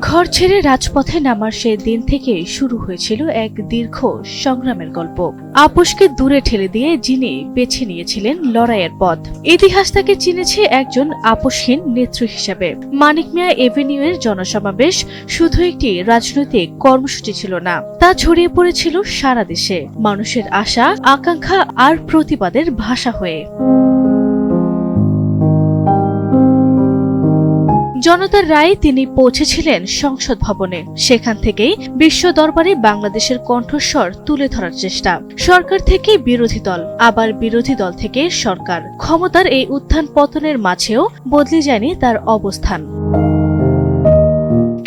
ঘর ছেড়ে রাজপথে নামার সে দিন থেকে শুরু হয়েছিল এক দীর্ঘ সংগ্রামের গল্প। আপোষকে দূরে ঠেলে দিয়ে যিনি বেছে নিয়েছিলেন লড়াইয়ের পথ। ইতিহাস তাকে চিনেছে একজন আপোষহীন নেত্রী হিসেবে। মানিক মিয়া এভিনিউয়ের জনসমাবেশ শুধু একটি রাজনৈতিক কর্মসূচি ছিল না, তা ছড়িয়ে পড়েছিল সারা দেশে মানুষের আশা, আকাঙ্ক্ষা আর প্রতিবাদের ভাষা হয়ে। জনতার রায়ে তিনি পৌঁছেছিলেন সংসদ ভবনে। সেখান থেকেই বিশ্ব দরবারে বাংলাদেশের কণ্ঠস্বর তুলে ধরার চেষ্টা। সরকার থেকে বিরোধী দল, আবার বিরোধী দল থেকে সরকার, ক্ষমতার এই উত্থান পতনের মাঝেও বদলে যায়নি তার অবস্থান।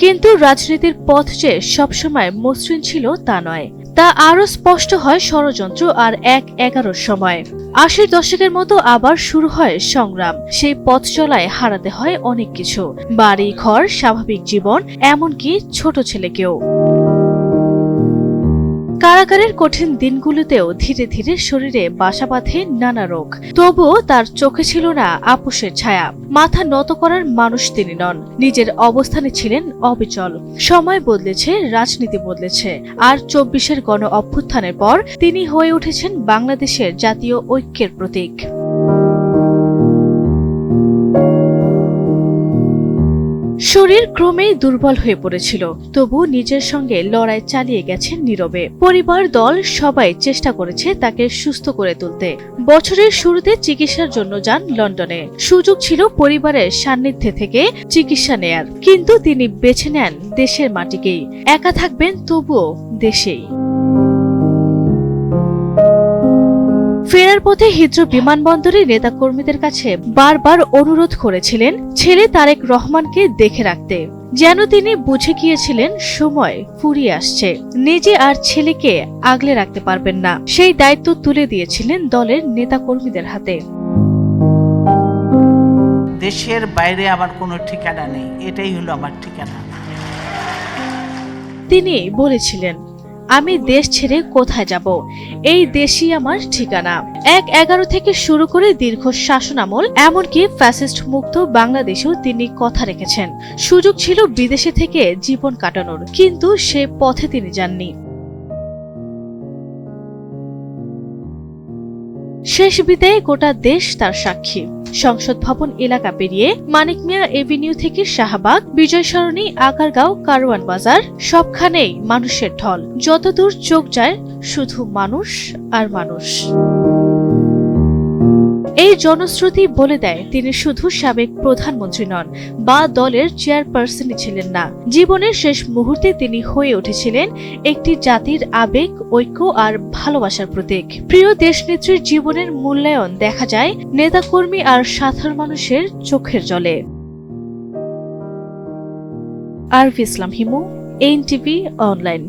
কিন্তু রাজনীতির পথ যে সবসময় মসৃণ ছিল তা নয়, তা আরো স্পষ্ট হয় ষড়যন্ত্র আর ১/১১ সময়। ৮০ দশকের মতো আবার শুরু হয় সংগ্রাম। সেই পথ চলায় হারাতে হয় অনেক কিছু, বাড়ি ঘর, স্বাভাবিক জীবন, এমনকি ছোট ছেলেকেও। কারাগারের কঠিন দিনগুলোতেও ধীরে ধীরে শরীরে বাসা বাঁধে নানা রোগ। তবুও তার চোখে ছিল না আপোষের ছায়া। মাথা নত করার মানুষ তিনি নন। নিজের অবস্থানে ছিলেন অবিচল। সময় বদলেছে, রাজনীতি বদলেছে, আর ২৪-এর গণ অভ্যুত্থানের পর তিনি হয়ে উঠেছেন বাংলাদেশের জাতীয় ঐক্যের প্রতীক। শরীর ক্রমেই দুর্বল হয়ে পড়েছিল, তবু নিজের সঙ্গে লড়াই চালিয়ে গেছেন নীরবে। পরিবার, দল সবাই চেষ্টা করেছে তাকে সুস্থ করে তুলতে। বছরের শুরুতে চিকিৎসার জন্য যান লন্ডনে। সুযোগ ছিল পরিবারের সান্নিধ্যে থেকে চিকিৎসা নেয়ার, কিন্তু তিনি বেছে নেন দেশের মাটিকেই। একা থাকবেন, তবুও দেশেই। ফেরার পথে হিথ্রো বিমানবন্দরে নেতাকর্মীদের কাছে বারবার অনুরোধ করেছিলেন ছেলে তারেক রহমানকে দেখে রাখতে, যেন তিনি বুঝে গিয়েছিলেন সময় ফুরিয়ে আসছে। নিজে আর ছেলেকে আগলে রাখতে পারবেন না, সেই দায়িত্ব তুলে দিয়েছিলেন দলের নেতাকর্মীদের হাতে। দেশের বাইরে আমার কোনো ঠিকানা নেই, এটাই হলো আমার ঠিকানা। তিনি বলেছিলেন, আমি দেশ ছেড়ে কোথায় যাব, এই দেশই আমার ঠিকানা। ১/১১ থেকে শুরু করে দীর্ঘ শাসনামল, এমনকি ফ্যাসিস্ট মুক্ত বাংলাদেশেও তিনি কথা রেখেছেন। সুযোগ ছিল বিদেশে থেকে জীবন কাটানোর, কিন্তু সে পথে তিনি যাননি। শেষ বিদায়ে গোটা দেশ তার সাক্ষী। সংসদ ভবন এলাকা পেরিয়ে মানিক মিয়া এভিনিউ থেকে শাহবাগ, বিজয় সরণি, আগারগাঁও, কারওয়ান বাজার, সবখানেই মানুষের ঢল। যতদূর চোখ যায় শুধু মানুষ আর মানুষ। এই জনশ্রুতি বলে দেয় তিনি শুধু সাবেক প্রধানমন্ত্রী নন বা দলের চেয়ারপারসনই ছিলেন না। জীবনের শেষ মুহূর্তে তিনি হয়ে উঠেছিলেন একটি জাতির আবেগ, ঐক্য আর ভালোবাসার প্রতীক। প্রিয় দেশনেত্রীর জীবনের মূল্যায়ন দেখা যায় নেতাকর্মী আর সাধারণ মানুষের চোখের জলে। আরভি ইসলাম হিমু, এনটিভি অনলাইন।